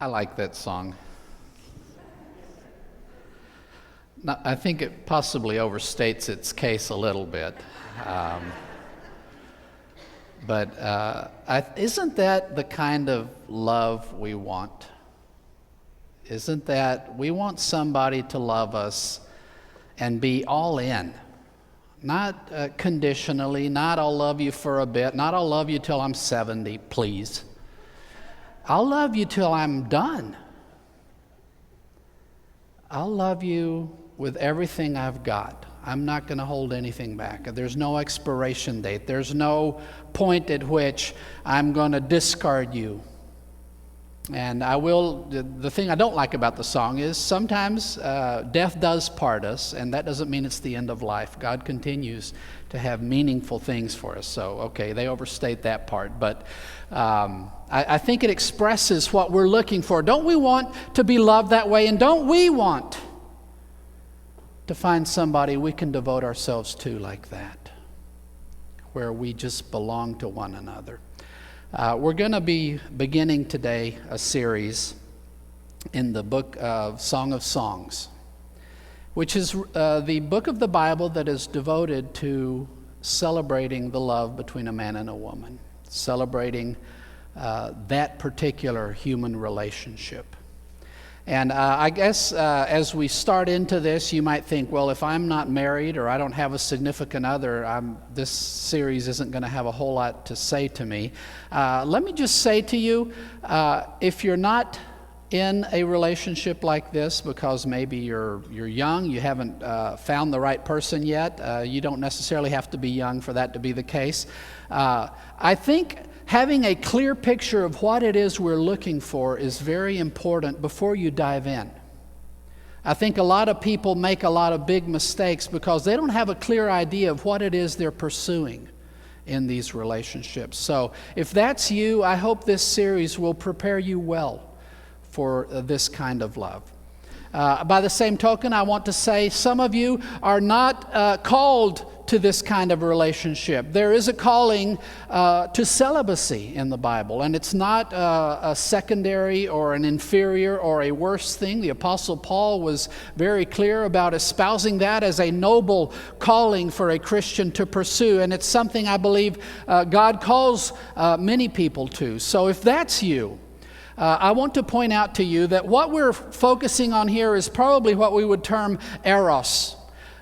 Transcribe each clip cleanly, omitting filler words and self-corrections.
I like that song. Now, I think it possibly overstates its case a little bit. But isn't that the kind of love we want? Isn't that we want somebody to love us and be all in? Not conditionally, not I'll love you for a bit, not I'll love you till I'm 70, please. I'll love you till I'm done. I'll love you with everything I've got. I'm not going to hold anything back. There's no expiration date. There's no point at which I'm going to discard you. And the thing I don't like about the song is sometimes death does part us, and that doesn't mean it's the end of life. God continues to have meaningful things for us. So, okay, they overstate that part. But I think it expresses what we're looking for. Don't we want to be loved that way? And don't we want to find somebody we can devote ourselves to like that, where we just belong to one another? We're going to be beginning today a series in the book of Song of Songs, which is the book of the Bible that is devoted to celebrating the love between a man and a woman, celebrating that particular human relationship. And I guess as we start into this, you might think, well, if I'm not married or I don't have a significant other, this series isn't going to have a whole lot to say to me. Let me just say to you, if you're not in a relationship like this because maybe you're young, you haven't found the right person yet, you don't necessarily have to be young for that to be the case. I think having a clear picture of what it is we're looking for is very important before you dive in. I think a lot of people make a lot of big mistakes because they don't have a clear idea of what it is they're pursuing in these relationships. So if that's you, I hope this series will prepare you well for this kind of love. By the same token, I want to say some of you are not called to this kind of relationship. There is a calling to celibacy in the Bible, and it's not a secondary or an inferior or a worse thing. The Apostle Paul was very clear about espousing that as a noble calling for a Christian to pursue, and it's something I believe God calls many people to. So if that's you, I want to point out to you that what we're focusing on here is probably what we would term eros.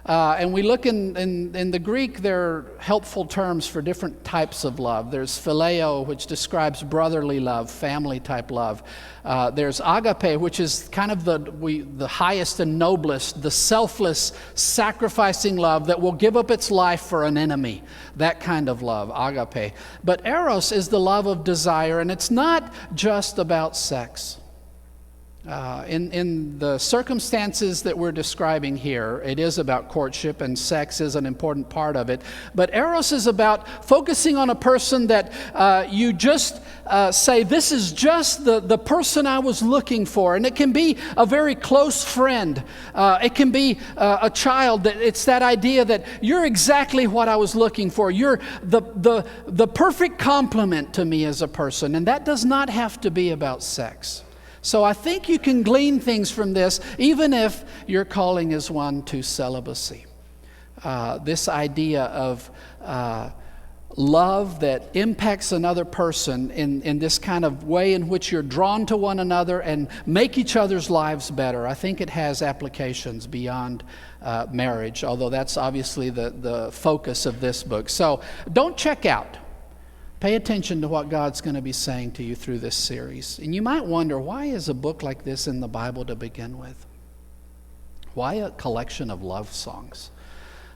And we look in the Greek, there are helpful terms for different types of love. There's phileo, which describes brotherly love, family type love. There's agape, which is kind of the highest and noblest, the selfless, sacrificing love that will give up its life for an enemy. That kind of love, agape. But eros is the love of desire, and it's not just about sex. In the circumstances that we're describing here, it is about courtship, and sex is an important part of it. But eros is about focusing on a person that you just say, this is just the person I was looking for. And it can be a very close friend. It can be a child. It's that idea that you're exactly what I was looking for. You're the perfect complement to me as a person. And that does not have to be about sex. So I think you can glean things from this, even if your calling is one to celibacy. This idea of love that impacts another person in this kind of way in which you're drawn to one another and make each other's lives better. I think it has applications beyond marriage, although that's obviously the focus of this book. So don't check out. Pay attention to what God's going to be saying to you through this series. And you might wonder, why is a book like this in the Bible to begin with? Why a collection of love songs?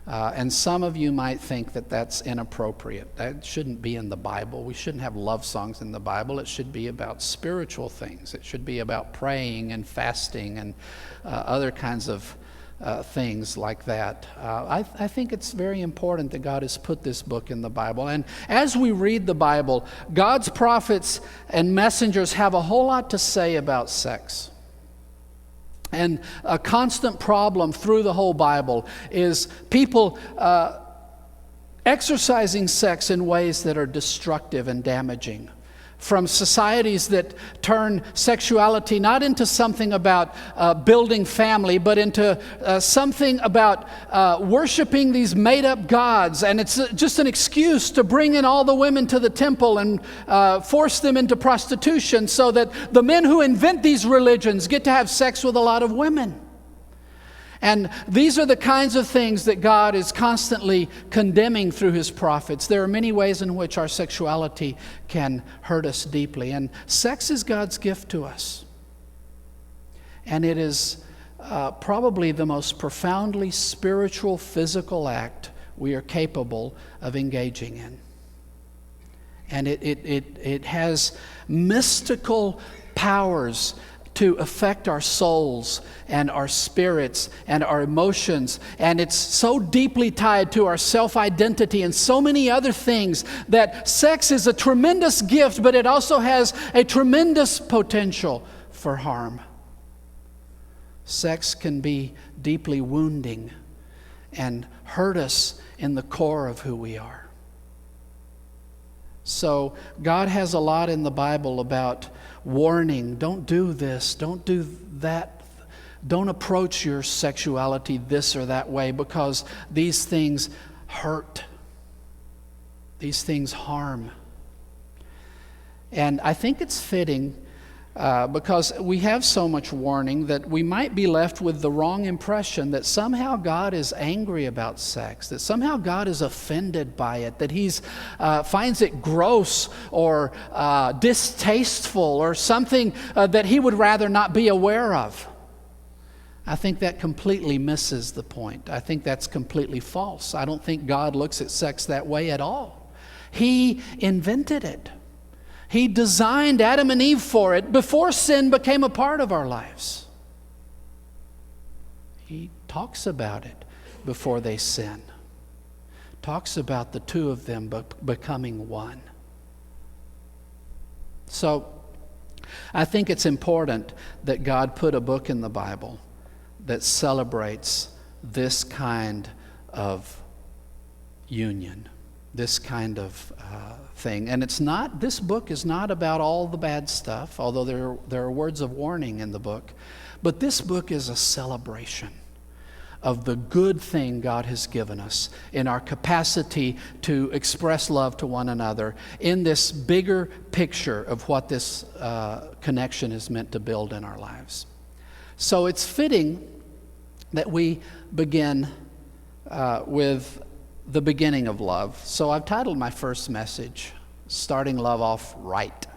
And some of you might think that that's inappropriate. That shouldn't be in the Bible. We shouldn't have love songs in the Bible. It should be about spiritual things. It should be about praying and fasting and other kinds of things like that. I think it's very important that God has put this book in the Bible. And as we read the Bible, God's prophets and messengers have a whole lot to say about sex. And a constant problem through the whole Bible is people exercising sex in ways that are destructive and damaging. from societies that turn sexuality not into something about building family, but into something about worshiping these made-up gods. And it's just an excuse to bring in all the women to the temple and force them into prostitution so that the men who invent these religions get to have sex with a lot of women. And these are the kinds of things that God is constantly condemning through His prophets. There are many ways in which our sexuality can hurt us deeply. And sex is God's gift to us. And it is probably the most profoundly spiritual, physical act we are capable of engaging in. And it has mystical powers to affect our souls and our spirits and our emotions. And it's so deeply tied to our self-identity and so many other things that sex is a tremendous gift, but it also has a tremendous potential for harm. Sex can be deeply wounding and hurt us in the core of who we are. So God has a lot in the Bible about warning. Don't do this. Don't do that. Don't approach your sexuality this or that way, because these things hurt. These things harm. And I think it's fitting because we have so much warning that we might be left with the wrong impression that somehow God is angry about sex, that somehow God is offended by it, that He finds it gross or distasteful or something that He would rather not be aware of. I think that completely misses the point. I think that's completely false. I don't think God looks at sex that way at all. He invented it. He designed Adam and Eve for it before sin became a part of our lives. He talks about it before they sin. Talks about the two of them becoming one. So, I think it's important that God put a book in the Bible that celebrates this kind of union, this kind of thing. And this book is not about all the bad stuff, although there are words of warning in the book. But this book is a celebration of the good thing God has given us in our capacity to express love to one another in this bigger picture of what this connection is meant to build in our lives. So it's fitting that we begin with the beginning of love. So I've titled my first message, Starting Love Off Right.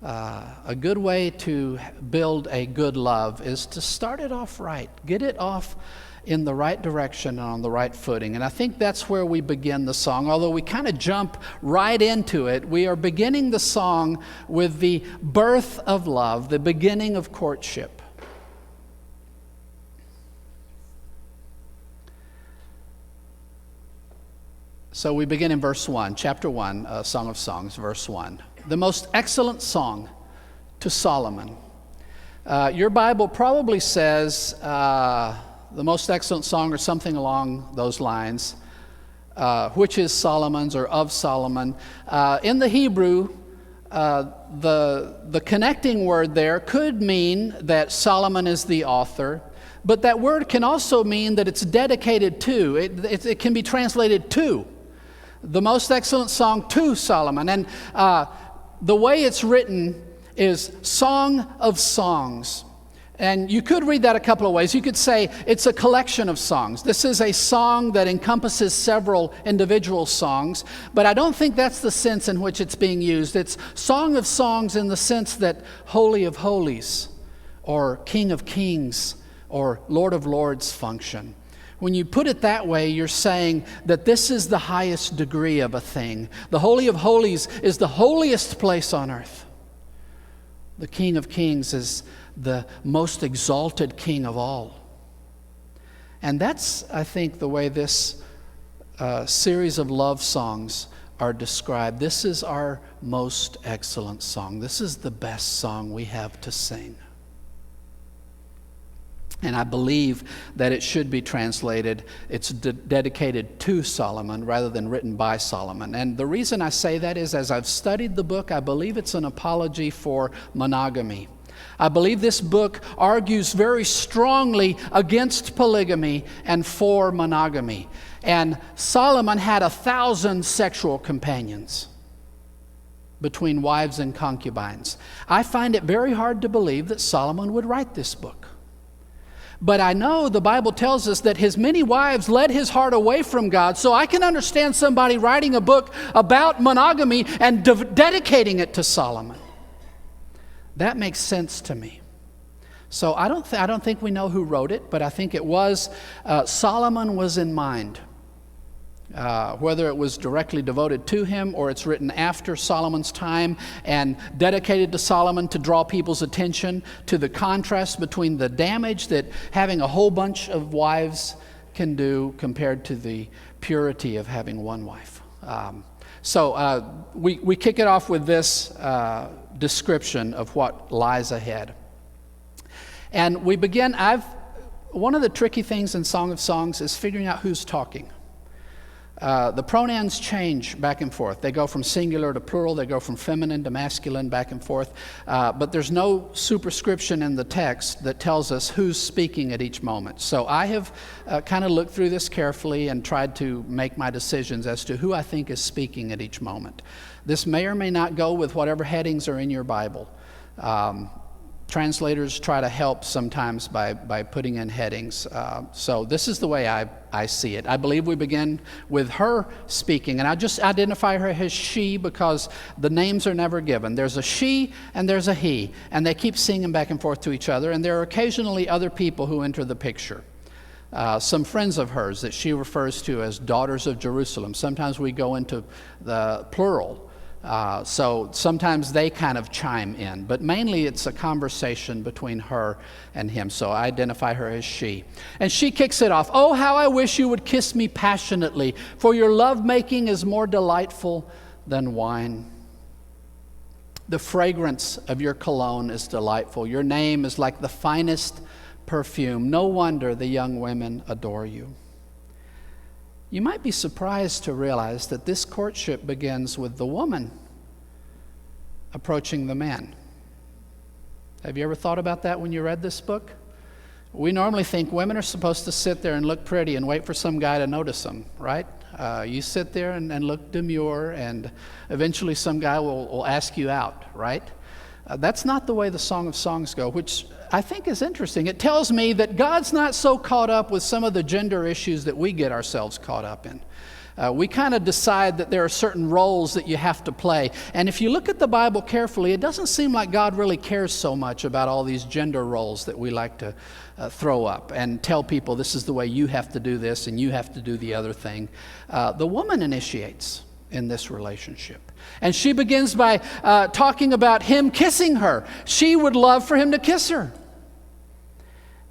A good way to build a good love is to start it off right. Get it off in the right direction and on the right footing. And I think that's where we begin the song. Although we kind of jump right into it, we are beginning the song with the birth of love, the beginning of courtship. So we begin in verse 1, chapter 1, Song of Songs, verse 1. The most excellent song to Solomon. Your Bible probably says the most excellent song or something along those lines, which is Solomon's or of Solomon. In the Hebrew, the connecting word there could mean that Solomon is the author, but that word can also mean that it's dedicated to. It can be translated to. The most excellent song to Solomon. And the way it's written is Song of Songs. And you could read that a couple of ways. You could say it's a collection of songs. This is a song that encompasses several individual songs, but I don't think that's the sense in which it's being used. It's Song of Songs in the sense that Holy of Holies or King of Kings or Lord of Lords function. When you put it that way, you're saying that this is the highest degree of a thing. The Holy of Holies is the holiest place on earth. The King of Kings is the most exalted king of all. And that's, I think, the way this series of love songs are described. This is our most excellent song. This is the best song we have to sing. And I believe that it should be translated, it's dedicated to Solomon rather than written by Solomon. And the reason I say that is, as I've studied the book, I believe it's an apology for monogamy. I believe this book argues very strongly against polygamy and for monogamy. And Solomon had 1,000 sexual companions between wives and concubines. I find it very hard to believe that Solomon would write this book. But I know the Bible tells us that his many wives led his heart away from God. So I can understand somebody writing a book about monogamy and dedicating it to Solomon. That makes sense to me. So I don't think we know who wrote it, but I think it was Solomon was in mind. Whether it was directly devoted to him or it's written after Solomon's time and dedicated to Solomon to draw people's attention to the contrast between the damage that having a whole bunch of wives can do compared to the purity of having one wife. So we kick it off with this description of what lies ahead. And we begin, one of the tricky things in Song of Songs is figuring out who's talking. The pronouns change back and forth. They go from singular to plural. They go from feminine to masculine, back and forth. But there's no superscription in the text that tells us who's speaking at each moment. So I have kind of looked through this carefully and tried to make my decisions as to who I think is speaking at each moment. This may or may not go with whatever headings are in your Bible. Translators try to help sometimes by putting in headings. So this is the way I see it. I believe we begin with her speaking, and I just identify her as she because the names are never given. There's a she and there's a he, and they keep singing back and forth to each other, and there are occasionally other people who enter the picture. Some friends of hers that she refers to as daughters of Jerusalem. Sometimes we go into the plural. So sometimes they kind of chime in, but mainly it's a conversation between her and him. So I identify her as she. And she kicks it off. Oh, how I wish you would kiss me passionately, for your lovemaking is more delightful than wine. The fragrance of your cologne is delightful. Your name is like the finest perfume. No wonder the young women adore you. You might be surprised to realize that this courtship begins with the woman approaching the man. Have you ever thought about that when you read this book? We normally think women are supposed to sit there and look pretty and wait for some guy to notice them, right? You sit there and look demure, and eventually some guy will ask you out, right? That's not the way the Song of Songs go, which I think is interesting. It tells me that God's not so caught up with some of the gender issues that we get ourselves caught up in. We kind of decide that there are certain roles that you have to play. And if you look at the Bible carefully, it doesn't seem like God really cares so much about all these gender roles that we like to throw up and tell people this is the way you have to do this and you have to do the other thing. The woman initiates in this relationship. And she begins by talking about him kissing her. She would love for him to kiss her.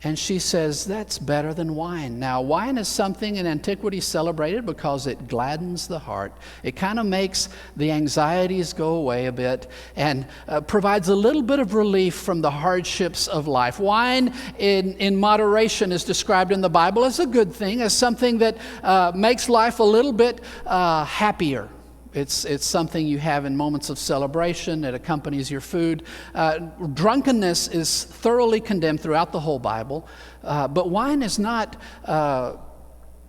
And she says, that's better than wine. Now, wine is something in antiquity celebrated because it gladdens the heart. It kind of makes the anxieties go away a bit and provides a little bit of relief from the hardships of life. Wine in moderation is described in the Bible as a good thing, as something that makes life a little bit happier. It's something you have in moments of celebration. It accompanies your food. Drunkenness is thoroughly condemned throughout the whole Bible, but wine is not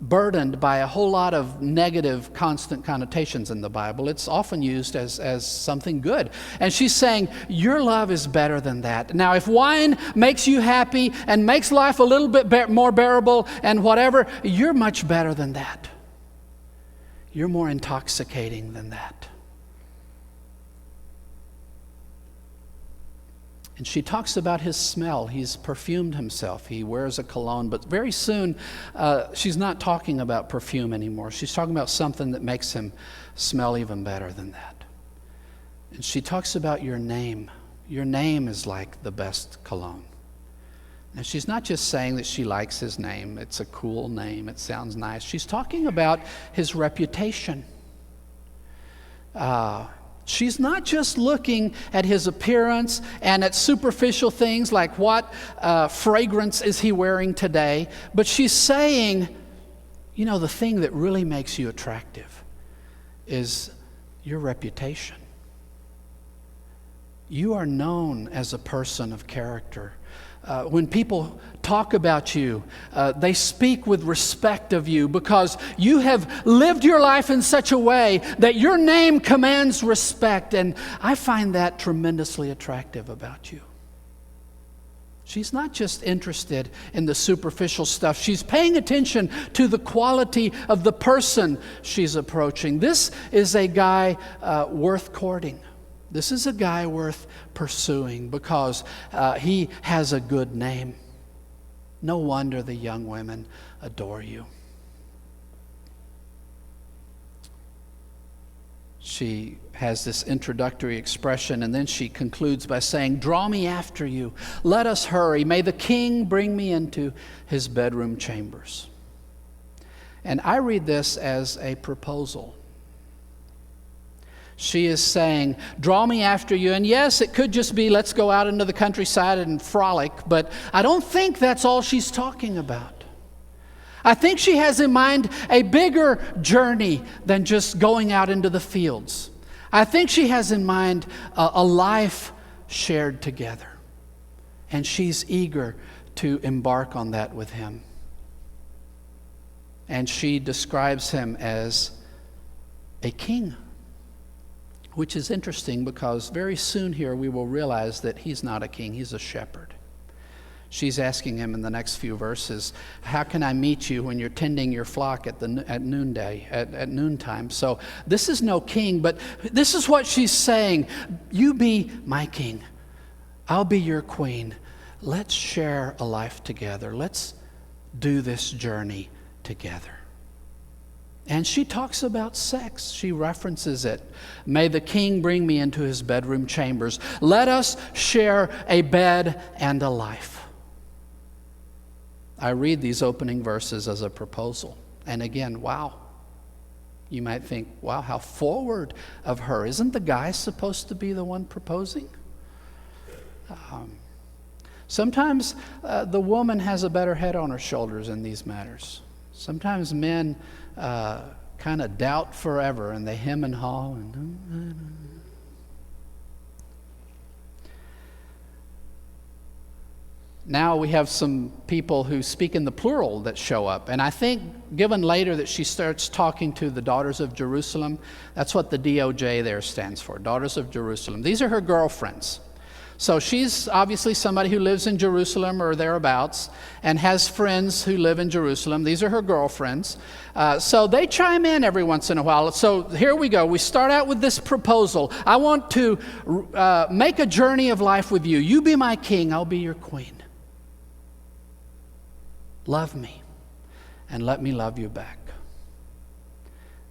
burdened by a whole lot of negative, constant connotations in the Bible. It's often used as something good. And she's saying, your love is better than that. Now, if wine makes you happy and makes life a little bit more bearable and whatever, you're much better than that. You're more intoxicating than that. And she talks about his smell. He's perfumed himself. He wears a cologne. But very soon, she's not talking about perfume anymore. She's talking about something that makes him smell even better than that. And she talks about your name. Your name is like the best cologne. And she's not just saying that she likes his name. It's a cool name. It sounds nice. She's talking about his reputation. She's not just looking at his appearance and at superficial things like what fragrance is he wearing today, but she's saying, you know, the thing that really makes you attractive is your reputation. You are known as a person of character. When people talk about you, they speak with respect of you because you have lived your life in such a way that your name commands respect. And I find that tremendously attractive about you. She's not just interested in the superficial stuff. She's paying attention to the quality of the person she's approaching. This is a guy worth courting. This is a guy worth pursuing because he has a good name. No wonder the young women adore you. She has this introductory expression, and then she concludes by saying, "Draw me after you. Let us hurry. May the king bring me into his bedroom chambers." And I read this as a proposal. She is saying, draw me after you. And yes, it could just be, let's go out into the countryside and frolic. But I don't think that's all she's talking about. I think she has in mind a bigger journey than just going out into the fields. I think she has in mind a life shared together. And she's eager to embark on that with him. And she describes him as a king. Which is interesting because very soon here we will realize that he's not a king, he's a shepherd. She's asking him in the next few verses, how can I meet you when you're tending your flock at noonday, at noontime? So this is no king, but this is what she's saying. You be my king. I'll be your queen. Let's share a life together. Let's do this journey together. And she talks about sex. She references it. May the king bring me into his bedroom chambers. Let us share a bed and a life. I read these opening verses as a proposal. And again, wow. You might think, wow, how forward of her. Isn't the guy supposed to be the one proposing? Sometimes the woman has a better head on her shoulders in these matters. Sometimes men kind of doubt forever and they hem and haw. Now we have some people who speak in the plural that show up. And I think, given later that she starts talking to the daughters of Jerusalem, that's what the DOJ there stands for, Daughters of Jerusalem. These are her girlfriends. So she's obviously somebody who lives in Jerusalem or thereabouts and has friends who live in Jerusalem. These are her girlfriends. So they chime in every once in a while. So here we go. We start out with this proposal. I want to make a journey of life with you. You be my king. I'll be your queen. Love me and let me love you back.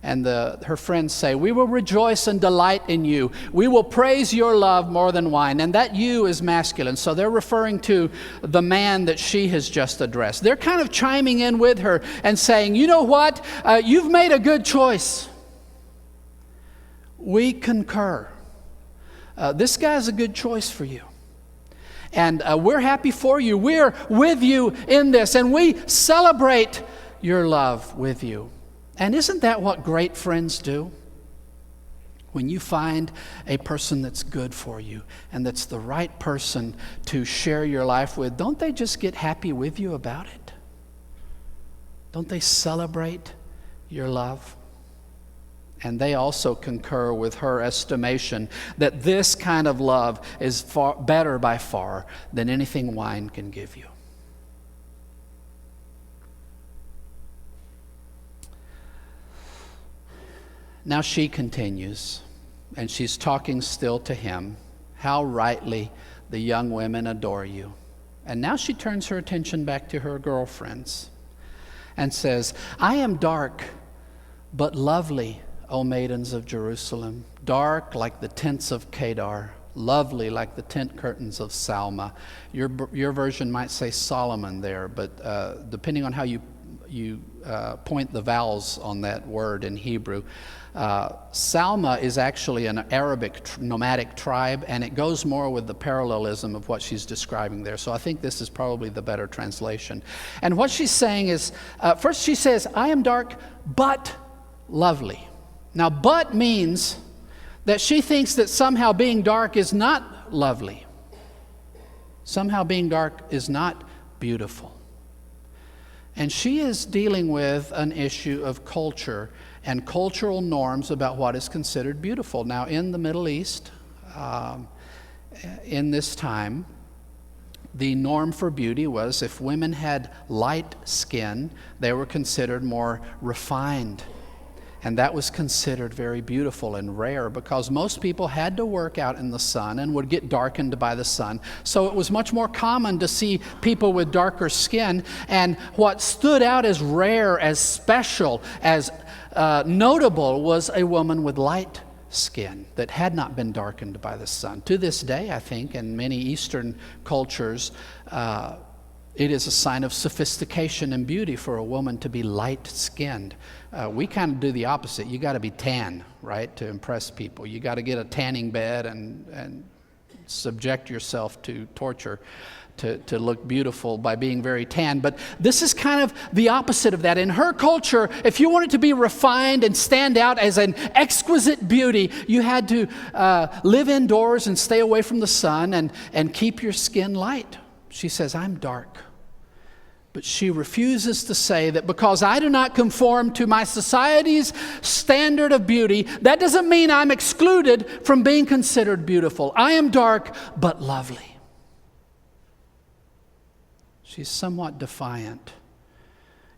And her friends say, we will rejoice and delight in you. We will praise your love more than wine. And that you is masculine. So they're referring to the man that she has just addressed. They're kind of chiming in with her and saying, you know what? You've made a good choice. We concur. This guy's a good choice for you. And we're happy for you. We're with you in this. And we celebrate your love with you. And isn't that what great friends do? When you find a person that's good for you and that's the right person to share your life with, don't they just get happy with you about it? Don't they celebrate your love? And they also concur with her estimation that this kind of love is far better by far than anything wine can give you. Now she continues, and she's talking still to him. How rightly the young women adore you. And now she turns her attention back to her girlfriends and says, I am dark, but lovely, O maidens of Jerusalem. Dark like the tents of Kedar, lovely like the tent curtains of Salma. Your version might say Solomon there, but depending on how you point the vowels on that word in Hebrew. Salma is actually an Arabic nomadic tribe, and it goes more with the parallelism of what she's describing there. So I think this is probably the better translation. And what she's saying is, first she says, I am dark, but lovely. Now, but means that she thinks that somehow being dark is not lovely. Somehow being dark is not beautiful. And she is dealing with an issue of culture and cultural norms about what is considered beautiful. Now, in the Middle East, in this time, the norm for beauty was if women had light skin, they were considered more refined. And that was considered very beautiful and rare because most people had to work out in the sun and would get darkened by the sun. So it was much more common to see people with darker skin. And what stood out as rare, as special, as notable was a woman with light skin that had not been darkened by the sun. To this day, I think, in many Eastern cultures, it is a sign of sophistication and beauty for a woman to be light-skinned. We kind of do the opposite. You got to be tan, right, to impress people. You got to get a tanning bed and subject yourself to torture to look beautiful by being very tan. But this is kind of the opposite of that. In her culture, if you wanted to be refined and stand out as an exquisite beauty, you had to live indoors and stay away from the sun and keep your skin light. She says, I'm dark. But she refuses to say that because I do not conform to my society's standard of beauty, that doesn't mean I'm excluded from being considered beautiful. I am dark, but lovely. She's somewhat defiant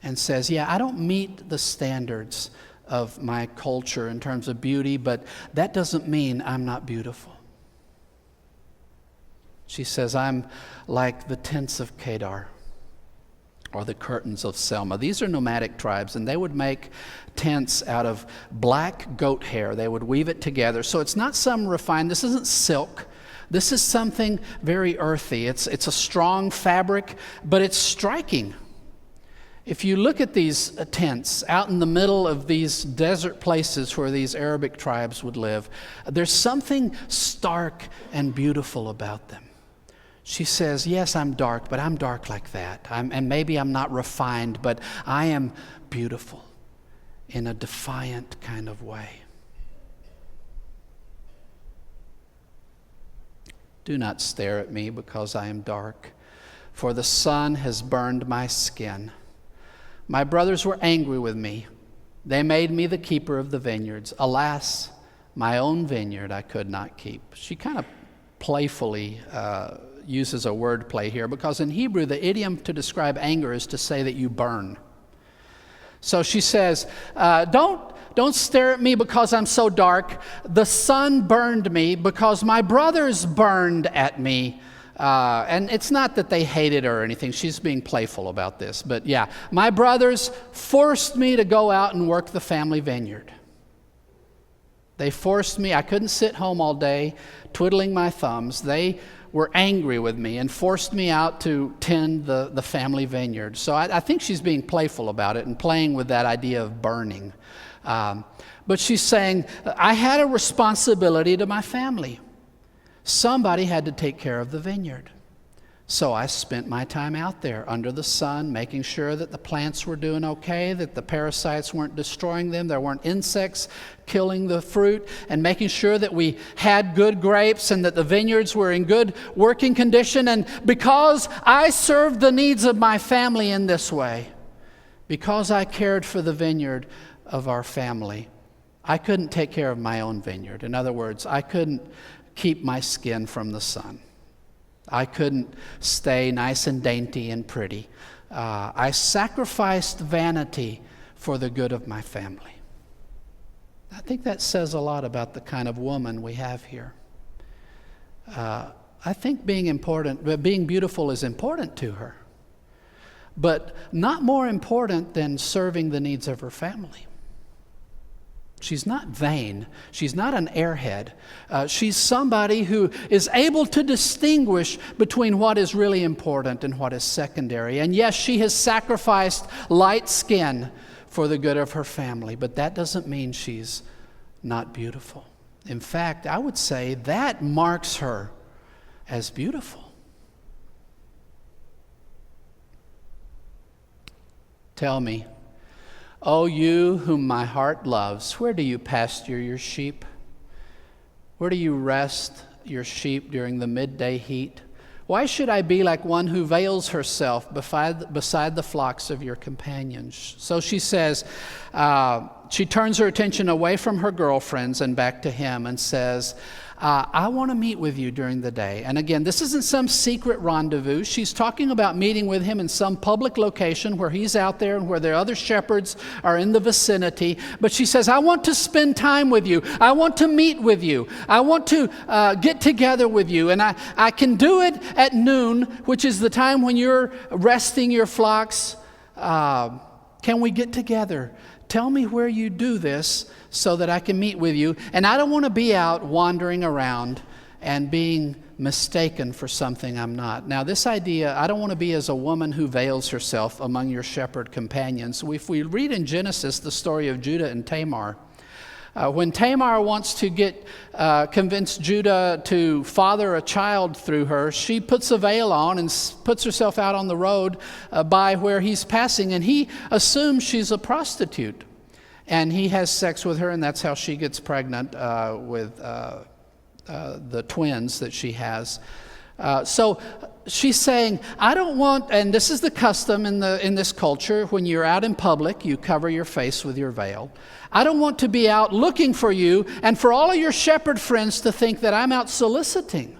and says, yeah, I don't meet the standards of my culture in terms of beauty, but that doesn't mean I'm not beautiful. She says, I'm like the tents of Kedar or the curtains of Selma. These are nomadic tribes, and they would make tents out of black goat hair. They would weave it together. So it's not some refined, this isn't silk. This is something very earthy. It's a strong fabric, but it's striking. If you look at these tents out in the middle of these desert places where these Arabic tribes would live, there's something stark and beautiful about them. She says, yes, I'm dark, but I'm dark like that. And maybe I'm not refined, but I am beautiful in a defiant kind of way. Do not stare at me because I am dark, for the sun has burned my skin. My brothers were angry with me. They made me the keeper of the vineyards. Alas, my own vineyard I could not keep. She kind of playfully uses a word play here, because in Hebrew the idiom to describe anger is to say that you burn. So she says, don't stare at me because I'm so dark. The sun burned me because my brothers burned at me. And it's not that they hated her or anything. She's being playful about this. But yeah, my brothers forced me to go out and work the family vineyard. They forced me. I couldn't sit home all day twiddling my thumbs. They were angry with me and forced me out to tend the family vineyard. So I think she's being playful about it and playing with that idea of burning. But she's saying, I had a responsibility to my family. Somebody had to take care of the vineyard. So I spent my time out there under the sun, making sure that the plants were doing okay, that the parasites weren't destroying them, there weren't insects killing the fruit, and making sure that we had good grapes and that the vineyards were in good working condition. And because I served the needs of my family in this way, because I cared for the vineyard of our family, I couldn't take care of my own vineyard. In other words, I couldn't keep my skin from the sun. I couldn't stay nice and dainty and pretty. I sacrificed vanity for the good of my family. I think that says a lot about the kind of woman we have here. I think being beautiful is important to her, but not more important than serving the needs of her family. She's not vain. She's not an airhead. She's somebody who is able to distinguish between what is really important and what is secondary. And yes, she has sacrificed light skin for the good of her family, but that doesn't mean she's not beautiful. In fact, I would say that marks her as beautiful. Tell me, O you whom my heart loves, where do you pasture your sheep? Where do you rest your sheep during the midday heat? Why should I be like one who veils herself beside the flocks of your companions? So she says, she turns her attention away from her girlfriends and back to him and says, I want to meet with you during the day. And again, this isn't some secret rendezvous. She's talking about meeting with him in some public location where he's out there and where the other shepherds are in the vicinity. But she says, I want to spend time with you. I want to meet with you. I want to get together with you. And I can do it at noon, which is the time when you're resting your flocks. Can we get together? Tell me where you do this so that I can meet with you. And I don't want to be out wandering around and being mistaken for something I'm not. Now, this idea, I don't want to be as a woman who veils herself among your shepherd companions. If we read in Genesis the story of Judah and Tamar, when Tamar wants to convince Judah to father a child through her, she puts a veil on and puts herself out on the road by where he's passing, and he assumes she's a prostitute. And he has sex with her, and that's how she gets pregnant with the twins that she has. So she's saying, I don't want, and this is the custom in this culture, when you're out in public, you cover your face with your veil. I don't want to be out looking for you and for all of your shepherd friends to think that I'm out soliciting.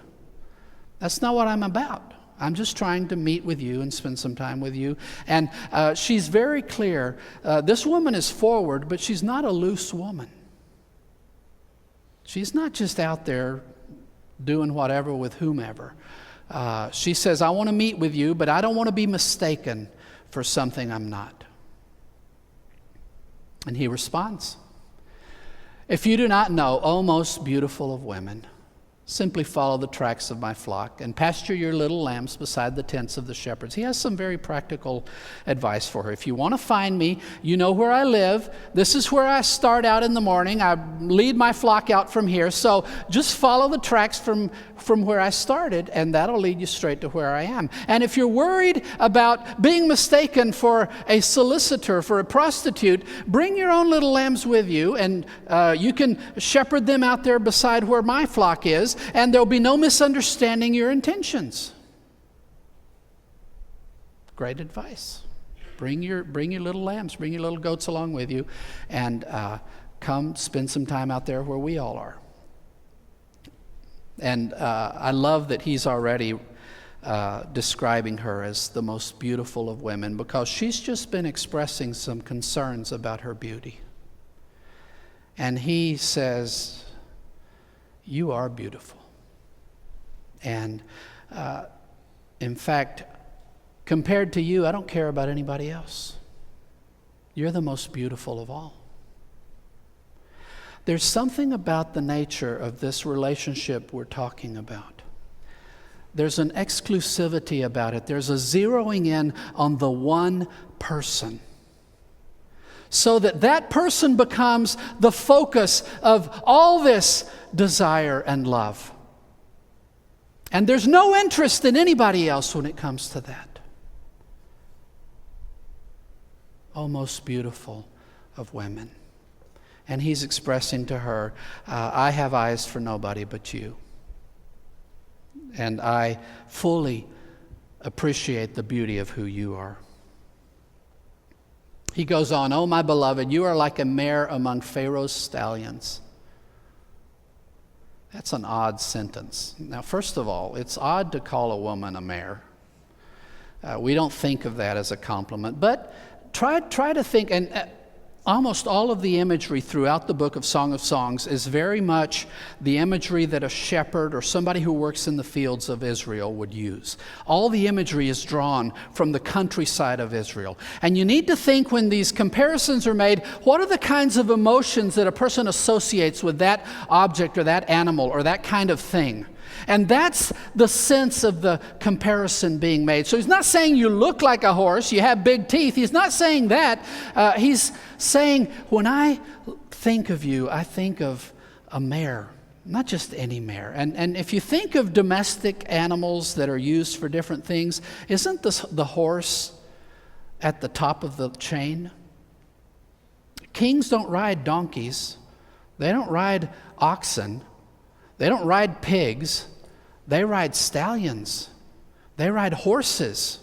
That's not what I'm about. I'm just trying to meet with you and spend some time with you. And she's very clear. This woman is forward, but she's not a loose woman. She's not just out there doing whatever with whomever. She says, I want to meet with you, but I don't want to be mistaken for something I'm not. And he responds, if you do not know, O most beautiful of women, simply follow the tracks of my flock and pasture your little lambs beside the tents of the shepherds. He has some very practical advice for her. If you want to find me, you know where I live. This is where I start out in the morning. I lead my flock out from here. So just follow the tracks from where I started, and that'll lead you straight to where I am. And if you're worried about being mistaken for a solicitor, for a prostitute, bring your own little lambs with you, and you can shepherd them out there beside where my flock is, and there'll be no misunderstanding your intentions. Great advice. Bring your little lambs, bring your little goats along with you, and come spend some time out there where we all are. And I love that he's already describing her as the most beautiful of women, because she's just been expressing some concerns about her beauty. And he says, you are beautiful. And in fact, compared to you, I don't care about anybody else. You're the most beautiful of all. There's something about the nature of this relationship we're talking about. There's an exclusivity about it. There's a zeroing in on the one person, so that person becomes the focus of all this desire and love. And there's no interest in anybody else when it comes to that. Oh, most beautiful of women. And he's expressing to her, I have eyes for nobody but you. And I fully appreciate the beauty of who you are. He goes on, oh, my beloved, you are like a mare among Pharaoh's stallions. That's an odd sentence. Now, first of all, it's odd to call a woman a mare. We don't think of that as a compliment. But try to think, and almost all of the imagery throughout the book of Song of Songs is very much the imagery that a shepherd or somebody who works in the fields of Israel would use. All the imagery is drawn from the countryside of Israel. And you need to think, when these comparisons are made, what are the kinds of emotions that a person associates with that object or that animal or that kind of thing? And that's the sense of the comparison being made. So he's not saying you look like a horse, you have big teeth. He's not saying that. He's saying, when I think of you, I think of a mare, not just any mare. And if you think of domestic animals that are used for different things, isn't the horse at the top of the chain? Kings don't ride donkeys. They don't ride oxen. They don't ride pigs. They ride stallions. They ride horses.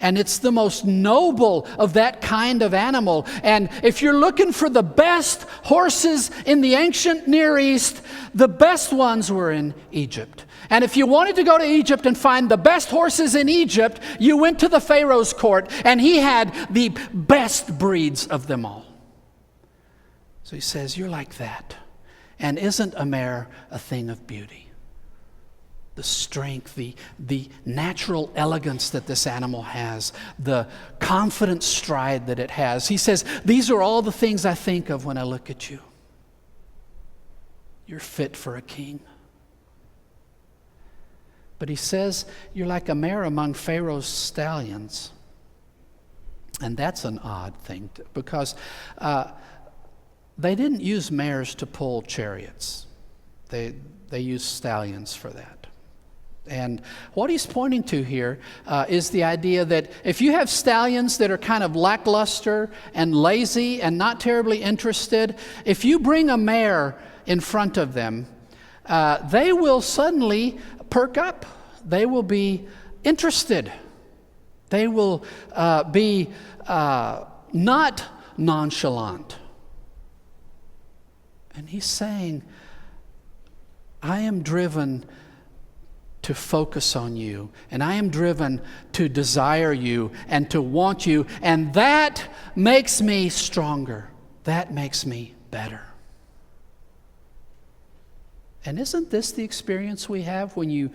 And it's the most noble of that kind of animal. And if you're looking for the best horses in the ancient Near East, the best ones were in Egypt. And if you wanted to go to Egypt and find the best horses in Egypt, you went to the Pharaoh's court, and he had the best breeds of them all. So he says, you're like that. And isn't a mare a thing of beauty? The strength, the natural elegance that this animal has, the confident stride that it has. He says, these are all the things I think of when I look at you. You're fit for a king. But he says, you're like a mare among Pharaoh's stallions. And that's an odd thing, because they didn't use mares to pull chariots. They used stallions for that. And what he's pointing to here is the idea that if you have stallions that are kind of lackluster and lazy and not terribly interested, if you bring a mare in front of them, they will suddenly perk up. They will be interested. They will be not nonchalant. And he's saying, I am driven to focus on you, and I am driven to desire you and to want you, and that makes me stronger. That makes me better. And isn't this the experience we have when you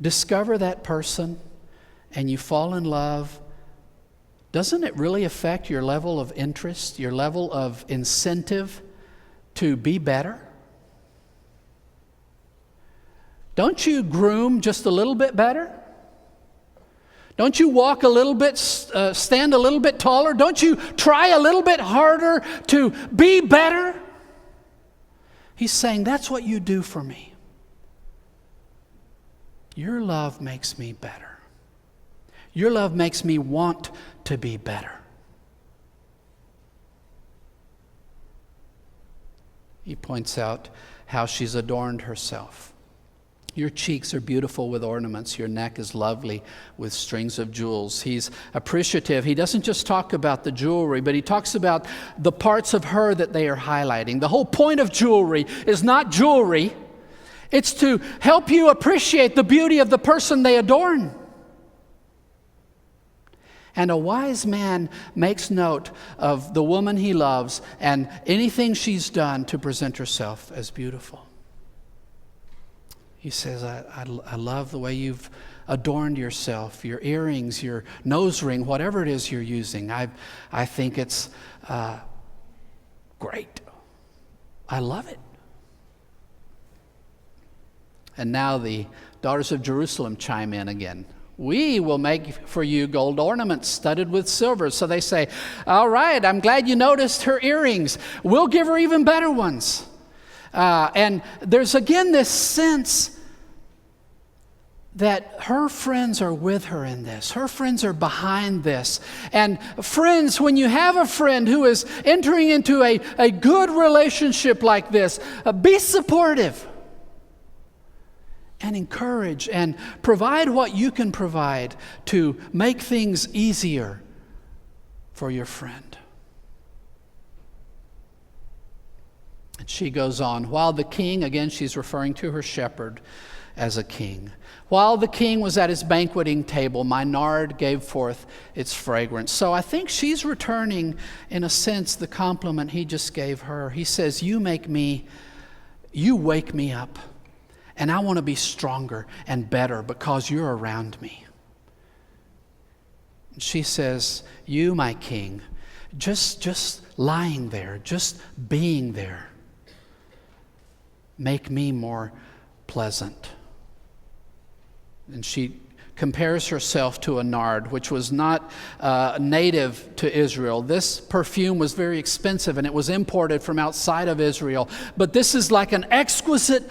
discover that person and you fall in love? Doesn't it really affect your level of interest, your level of incentive to be better? Don't you groom just a little bit better? Don't you walk a little bit, stand a little bit taller? Don't you try a little bit harder to be better? He's saying, that's what you do for me. Your love makes me better. Your love makes me want to be better. He points out how she's adorned herself. Your cheeks are beautiful with ornaments. Your neck is lovely with strings of jewels. He's appreciative. He doesn't just talk about the jewelry, but he talks about the parts of her that they are highlighting. The whole point of jewelry is not jewelry. It's to help you appreciate the beauty of the person they adorn. And a wise man makes note of the woman he loves and anything she's done to present herself as beautiful. He says, I love the way you've adorned yourself, your earrings, your nose ring, whatever it is you're using. I think it's great. I love it. And now the daughters of Jerusalem chime in again. We will make for you gold ornaments studded with silver. So they say, all right, I'm glad you noticed her earrings. We'll give her even better ones. And there's again this sense that her friends are with her in this. Her friends are behind this. And friends, when you have a friend who is entering into a good relationship like this, be supportive and encourage and provide what you can provide to make things easier for your friend. And she goes on, while the king, again she's referring to her shepherd, as a king. While the king was at his banqueting table, my nard gave forth its fragrance. So I think she's returning, in a sense, the compliment he just gave her. He says, you wake me up, and I want to be stronger and better because you're around me. She says, you, my king, just lying there, just being there, make me more pleasant. And she compares herself to a nard, which was not native to Israel. This perfume was very expensive, and it was imported from outside of Israel. But this is like an exquisite,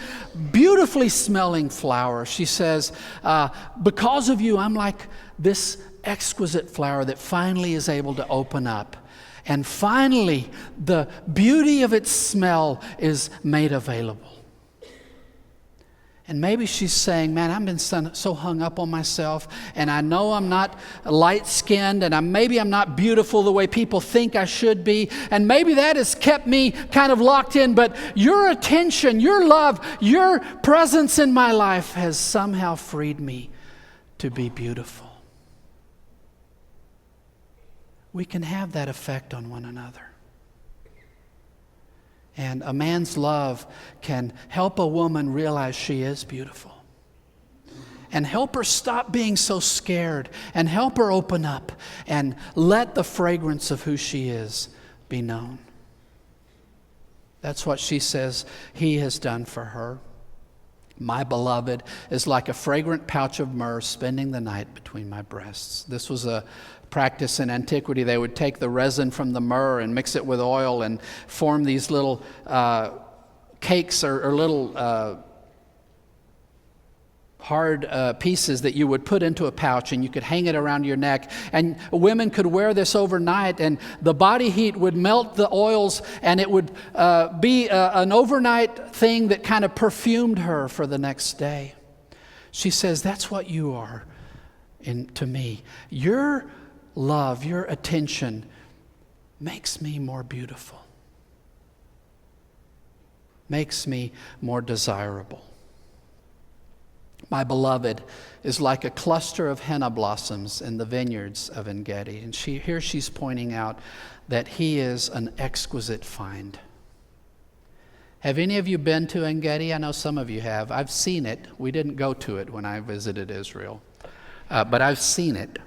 beautifully smelling flower. She says, because of you, I'm like this exquisite flower that finally is able to open up. And finally, the beauty of its smell is made available. And maybe she's saying, man, I've been so hung up on myself, and I know I'm not light-skinned, and maybe I'm not beautiful the way people think I should be, and maybe that has kept me kind of locked in, but your attention, your love, your presence in my life has somehow freed me to be beautiful. We can have that effect on one another. And a man's love can help a woman realize she is beautiful. And help her stop being so scared. And help her open up. And let the fragrance of who she is be known. That's what she says he has done for her. My beloved is like a fragrant pouch of myrrh spending the night between my breasts. This was a practice in antiquity. They would take the resin from the myrrh and mix it with oil and form these little cakes or little hard pieces that you would put into a pouch, and you could hang it around your neck. And women could wear this overnight, and the body heat would melt the oils, and it would be an overnight thing that kind of perfumed her for the next day. She says, that's what you are to me. Your love, your attention makes me more beautiful, makes me more desirable. My beloved is like a cluster of henna blossoms in the vineyards of En-gedi. And here she's pointing out that he is an exquisite find. Have any of you been to En-gedi? I know some of you have. I've seen it. We didn't go to it when I visited Israel, but I've seen it.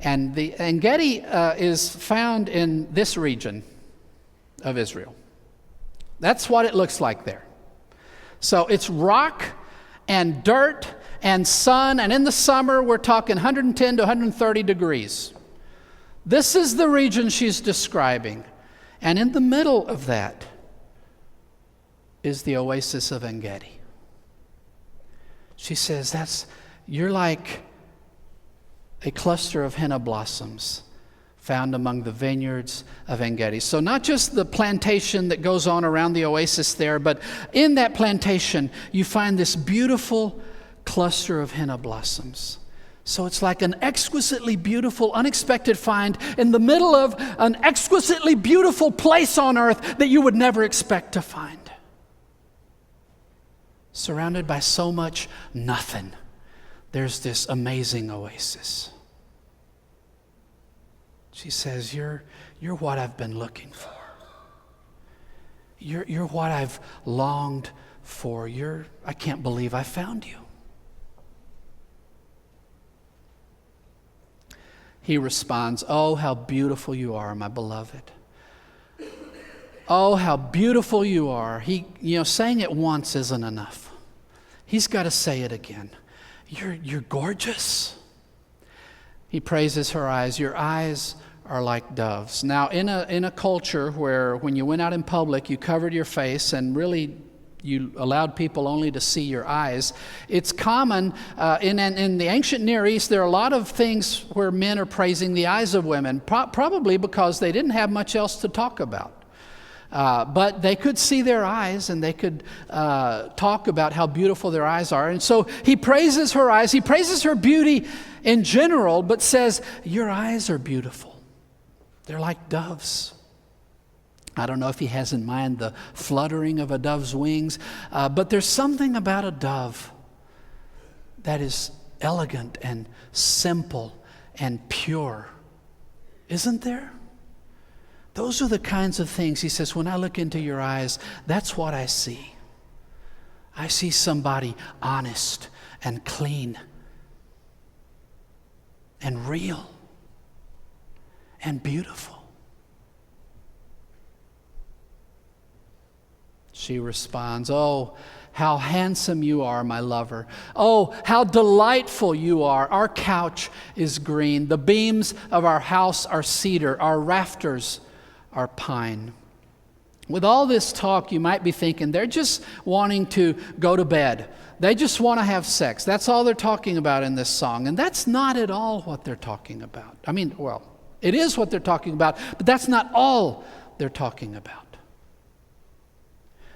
And the En-gedi is found in this region of Israel. That's what it looks like there. So it's rock and dirt and sun, and in the summer we're talking 110 to 130 degrees. This is the region she's describing. And in the middle of that is the oasis of En-gedi. She says, you're like a cluster of henna blossoms found among the vineyards of En-gedi. So not just the plantation that goes on around the oasis there, but in that plantation you find this beautiful cluster of henna blossoms. So it's like an exquisitely beautiful, unexpected find in the middle of an exquisitely beautiful place on earth that you would never expect to find. Surrounded by so much nothing, there's this amazing oasis. She says, you're what I've been looking for. You're what I've longed for. I can't believe I found you. He responds, oh, how beautiful you are, my beloved. Oh, how beautiful you are. Saying it once isn't enough. He's got to say it again. You're gorgeous. He praises her eyes. Your eyes are like doves. Now, in a culture where when you went out in public, you covered your face and really you allowed people only to see your eyes, it's common in the ancient Near East, there are a lot of things where men are praising the eyes of women, probably because they didn't have much else to talk about. But they could see their eyes, and they could talk about how beautiful their eyes are. And so he praises her eyes. He praises her beauty in general, but says, your eyes are beautiful. They're like doves. I don't know if he has in mind the fluttering of a dove's wings, but there's something about a dove that is elegant and simple and pure. Isn't there? Those are the kinds of things, he says, when I look into your eyes, that's what I see. I see somebody honest and clean and real and beautiful. She responds, "Oh, how handsome you are, my lover. Oh, how delightful you are. Our couch is green. The beams of our house are cedar. Our rafters are pine." With all this talk, you might be thinking they're just wanting to go to bed. They just want to have sex. That's all they're talking about in this song. And that's not at all what they're talking about. I mean, well, it is what they're talking about, but that's not all they're talking about.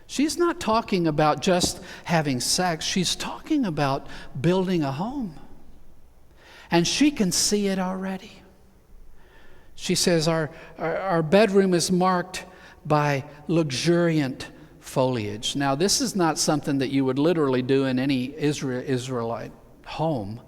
She's not talking about just having sex. She's talking about building a home. And she can see it already. She says, our bedroom is marked by luxuriant foliage. Now, this is not something that you would literally do in any Israelite home.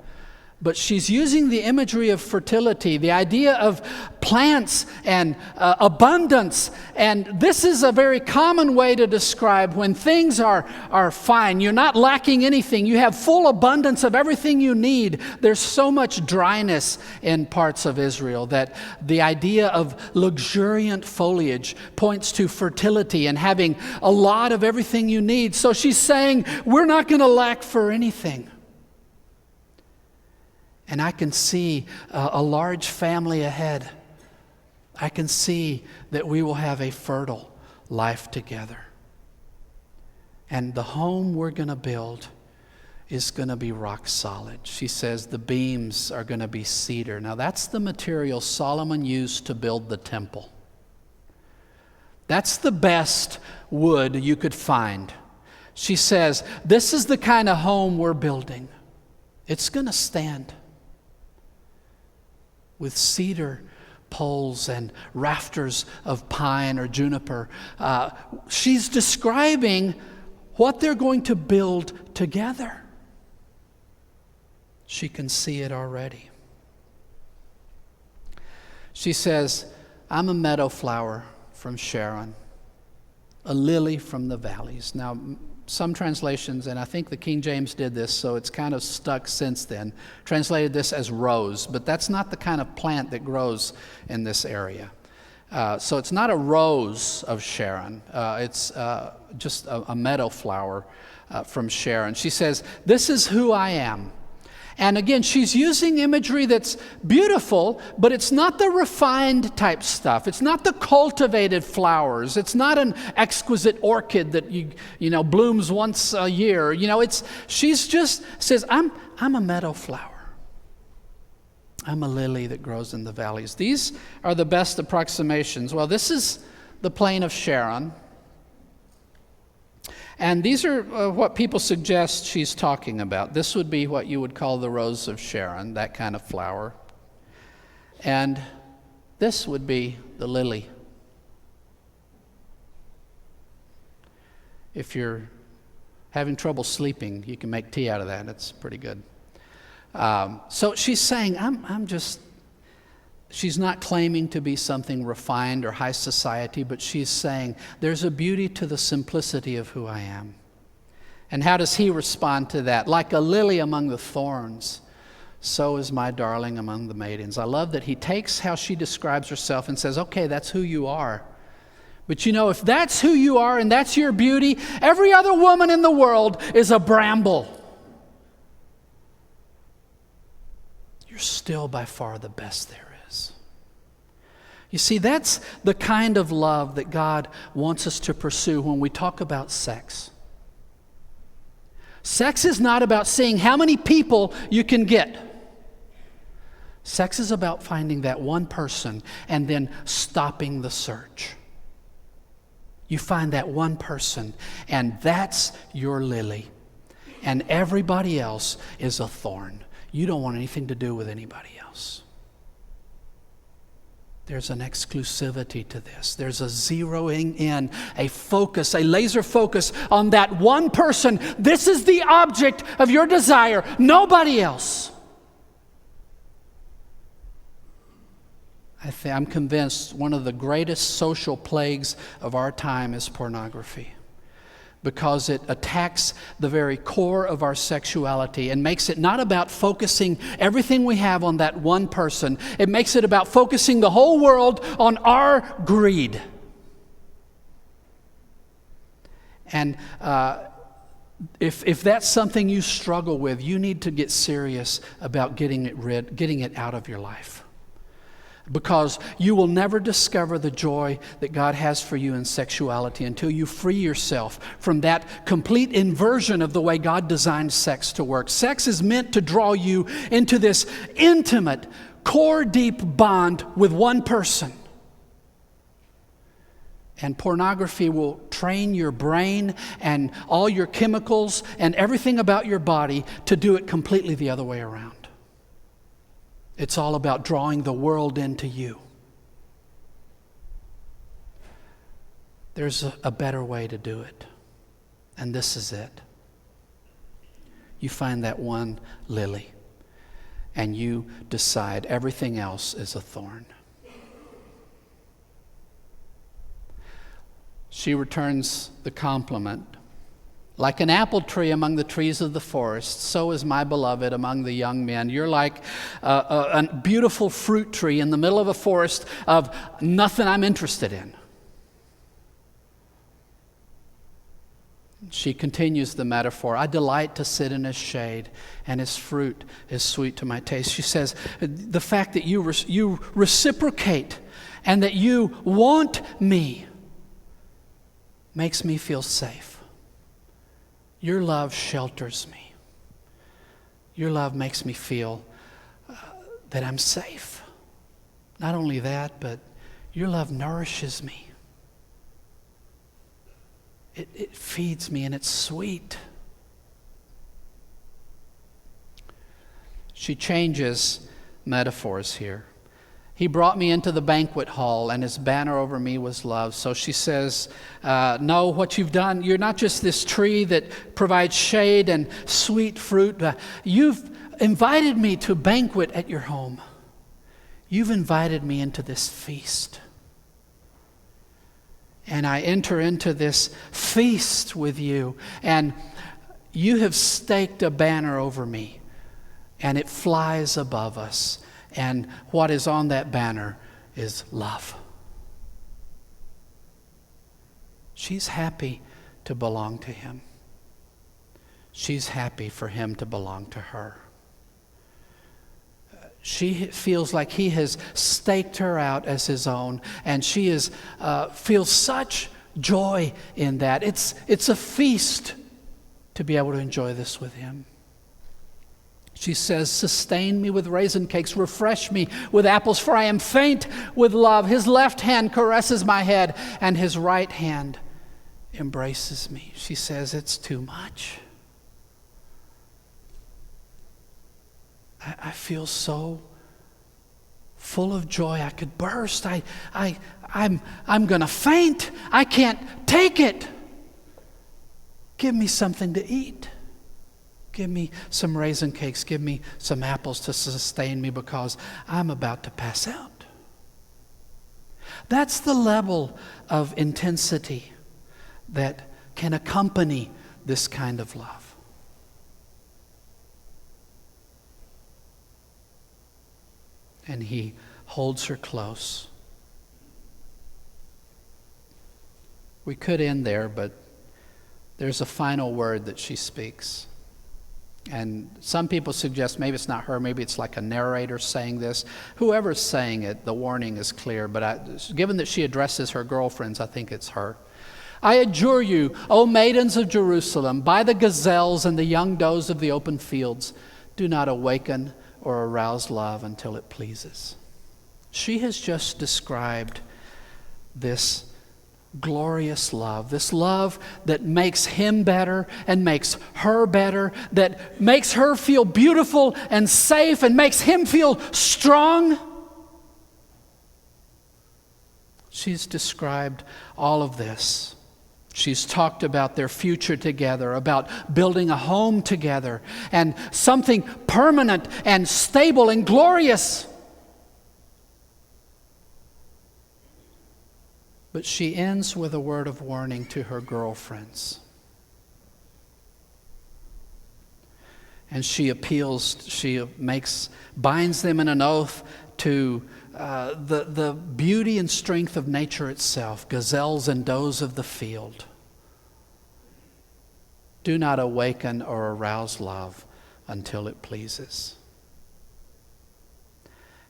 But she's using the imagery of fertility, the idea of plants and abundance. And this is a very common way to describe when things are fine. You're not lacking anything. You have full abundance of everything you need. There's so much dryness in parts of Israel that the idea of luxuriant foliage points to fertility and having a lot of everything you need. So she's saying, we're not going to lack for anything. And I can see a large family ahead. I can see that we will have a fertile life together. And the home we're going to build is going to be rock solid. She says the beams are going to be cedar. Now that's the material Solomon used to build the temple. That's the best wood you could find. She says, this is the kind of home we're building. It's going to stand with cedar poles and rafters of pine or juniper. She's describing what they're going to build together. She can see it already. She says, I'm a meadow flower from Sharon, a lily from the valleys. Now, some translations, and I think the King James did this, so it's kind of stuck since then, translated this as rose, but that's not the kind of plant that grows in this area. So it's not a rose of Sharon. It's just a meadow flower from Sharon. She says, this is who I am. And again, she's using imagery that's beautiful, but it's not the refined type stuff. It's not the cultivated flowers. It's not an exquisite orchid that blooms once a year. She's just says, I'm a meadow flower. I'm a lily that grows in the valleys. These are the best approximations. Well, this is the plain of Sharon. And these are what people suggest she's talking about. This would be what you would call the rose of Sharon, that kind of flower. And this would be the lily. If you're having trouble sleeping, you can make tea out of that. It's pretty good. So she's saying, she's not claiming to be something refined or high society, but she's saying there's a beauty to the simplicity of who I am. And how does he respond to that? Like a lily among the thorns, so is my darling among the maidens. I love that he takes how she describes herself and says, okay, that's who you are. But if that's who you are and that's your beauty, every other woman in the world is a bramble. You're still by far the best there is. You see, that's the kind of love that God wants us to pursue when we talk about sex. Sex is not about seeing how many people you can get. Sex is about finding that one person and then stopping the search. You find that one person, and that's your lily. And everybody else is a thorn. You don't want anything to do with anybody else. There's an exclusivity to this. There's a zeroing in, a focus, a laser focus on that one person. This is the object of your desire, nobody else. I'm convinced one of the greatest social plagues of our time is pornography, because it attacks the very core of our sexuality and makes it not about focusing everything we have on that one person. It makes it about focusing the whole world on our greed. And if that's something you struggle with, you need to get serious about getting it out of your life. Because you will never discover the joy that God has for you in sexuality until you free yourself from that complete inversion of the way God designed sex to work. Sex is meant to draw you into this intimate, core-deep bond with one person. And pornography will train your brain and all your chemicals and everything about your body to do it completely the other way around. It's all about drawing the world into you. There's a better way to do it, and this is it. You find that one lily, and you decide everything else is a thorn. She returns the compliment. Like an apple tree among the trees of the forest, so is my beloved among the young men. You're like a beautiful fruit tree in the middle of a forest of nothing I'm interested in. She continues the metaphor. I delight to sit in his shade, and his fruit is sweet to my taste. She says, the fact that you reciprocate and that you want me makes me feel safe. Your love shelters me. Your love makes me feel that I'm safe. Not only that, but your love nourishes me. It feeds me, and it's sweet. She changes metaphors here. He brought me into the banquet hall, and his banner over me was love. So she says, no, what you've done, you're not just this tree that provides shade and sweet fruit. You've invited me to a banquet at your home. You've invited me into this feast. And I enter into this feast with you, and you have staked a banner over me, and it flies above us. And what is on that banner is love. She's happy to belong to him. She's happy for him to belong to her. She feels like he has staked her out as his own, and she feels such joy in that. It's a feast to be able to enjoy this with him. She says, sustain me with raisin cakes, refresh me with apples, for I am faint with love. His left hand caresses my head, and his right hand embraces me. She says, it's too much. I feel so full of joy I could burst. I'm going to faint. I can't take it. Give me something to eat. Give me some raisin cakes. Give me some apples to sustain me, because I'm about to pass out. That's the level of intensity that can accompany this kind of love. And he holds her close. We could end there, but there's a final word that she speaks. And some people suggest maybe it's not her, maybe it's like a narrator saying this. Whoever's saying it, the warning is clear, but given that she addresses her girlfriends, I think it's her. I adjure you, O maidens of Jerusalem, by the gazelles and the young does of the open fields, do not awaken or arouse love until it pleases. She has just described this glorious love, this love that makes him better and makes her better, that makes her feel beautiful and safe and makes him feel strong. She's described all of this. She's talked about their future together, about building a home together, and something permanent and stable and glorious. But she ends with a word of warning to her girlfriends. And she appeals, binds them in an oath to the beauty and strength of nature itself, gazelles and does of the field. Do not awaken or arouse love until it pleases.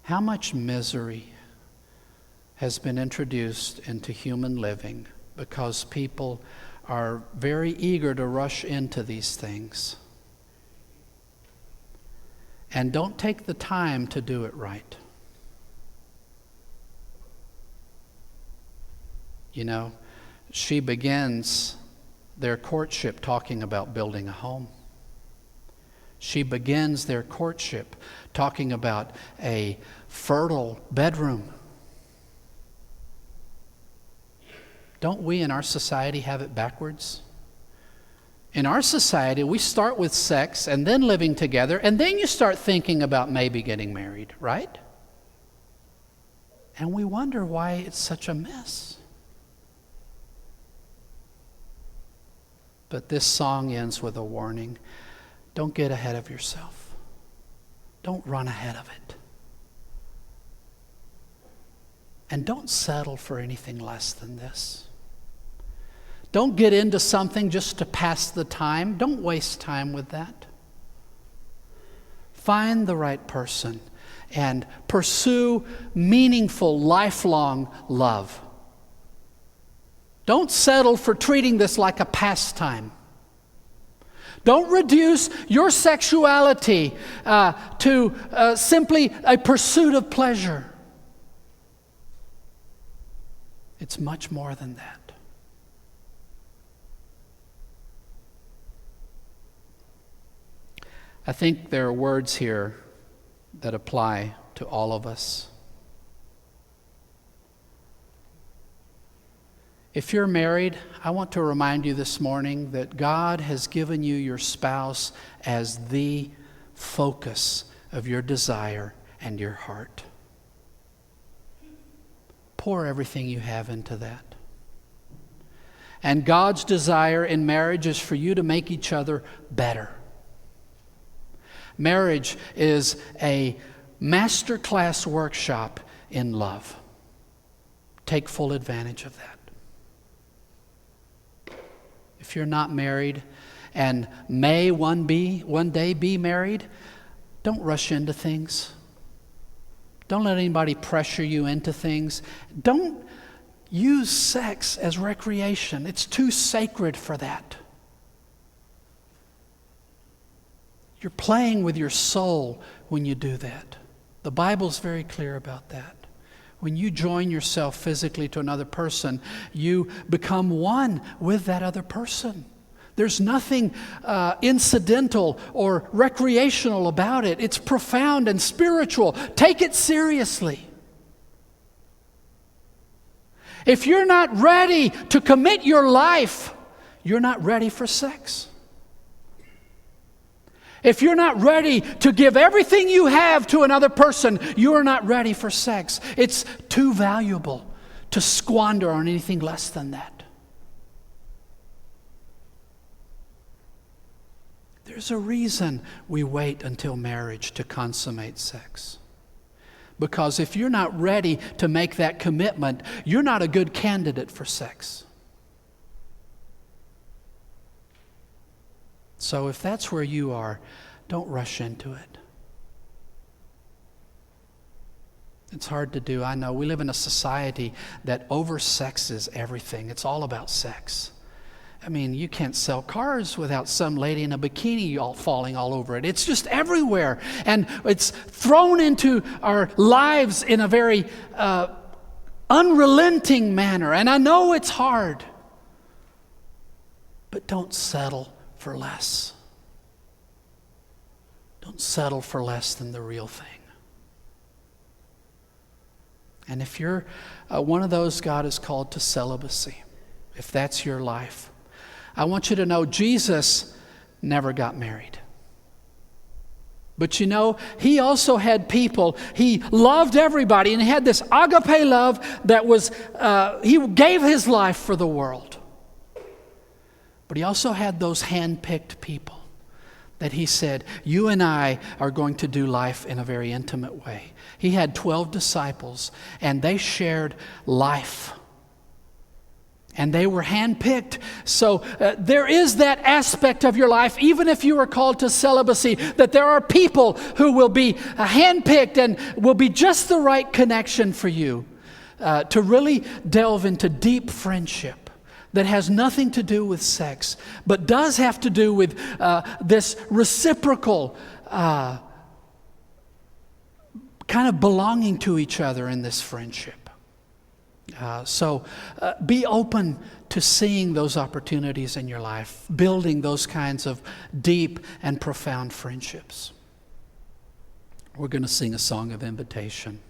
How much misery has been introduced into human living because people are very eager to rush into these things and don't take the time to do it right. You know, she begins their courtship talking about building a home. She begins their courtship talking about a fertile bedroom. Don't we in our society have it backwards? In our society, we start with sex and then living together, and then you start thinking about maybe getting married, right? And we wonder why it's such a mess. But this song ends with a warning. Don't get ahead of yourself. Don't run ahead of it. And don't settle for anything less than this. Don't get into something just to pass the time. Don't waste time with that. Find the right person and pursue meaningful, lifelong love. Don't settle for treating this like a pastime. Don't reduce your sexuality to simply a pursuit of pleasure. It's much more than that. I think there are words here that apply to all of us. If you're married, I want to remind you this morning that God has given you your spouse as the focus of your desire and your heart. Pour everything you have into that. And God's desire in marriage is for you to make each other better. Marriage is a masterclass workshop in love. Take full advantage of that. If you're not married and may one day be married, don't rush into things. Don't let anybody pressure you into things. Don't use sex as recreation. It's too sacred for that. You're playing with your soul when you do that. The Bible's very clear about that. When you join yourself physically to another person, you become one with that other person. There's nothing incidental or recreational about it. It's profound and spiritual. Take it seriously. If you're not ready to commit your life, you're not ready for sex. If you're not ready to give everything you have to another person, you are not ready for sex. It's too valuable to squander on anything less than that. There's a reason we wait until marriage to consummate sex. Because if you're not ready to make that commitment, you're not a good candidate for sex. So if that's where you are, don't rush into it. It's hard to do, I know. We live in a society that oversexes everything. It's all about sex. I mean, you can't sell cars without some lady in a bikini all falling all over it. It's just everywhere. And it's thrown into our lives in a very unrelenting manner. And I know it's hard. But don't settle for less. Don't settle for less than the real thing. And if you're one of those God has called to celibacy, if that's your life, I want you to know Jesus never got married. But you know, he also had people. He loved everybody, and he had this agape love that was, he gave his life for the world. But he also had those hand-picked people that he said, you and I are going to do life in a very intimate way. He had 12 disciples, and they shared life. And they were handpicked. So there is that aspect of your life, even if you are called to celibacy, that there are people who will be handpicked and will be just the right connection for you to really delve into deep friendship that has nothing to do with sex, but does have to do with this reciprocal kind of belonging to each other in this friendship. So be open to seeing those opportunities in your life, building those kinds of deep and profound friendships. We're going to sing a song of invitation.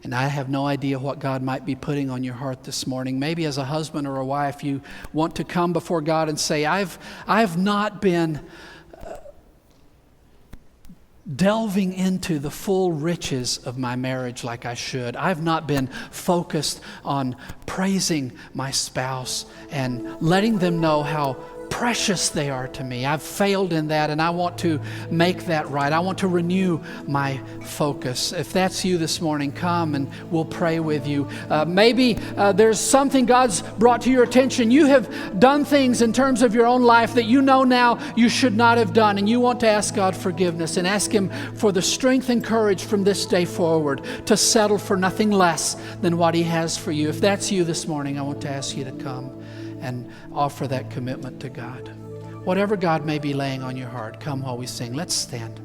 And I have no idea what God might be putting on your heart this morning. Maybe as a husband or a wife, you want to come before God and say, I've not been delving into the full riches of my marriage like I should. I've not been focused on praising my spouse and letting them know how precious they are to me. I've failed in that, and I want to make that right. I want to renew my focus. If that's you this morning, come and we'll pray with you. Maybe there's something God's brought to your attention. You have done things in terms of your own life that you know now you should not have done, and you want to ask God forgiveness and ask Him for the strength and courage from this day forward to settle for nothing less than what He has for you. If that's you this morning, I want to ask you to come and offer that commitment to God. Whatever God may be laying on your heart, come while we sing. Let's stand.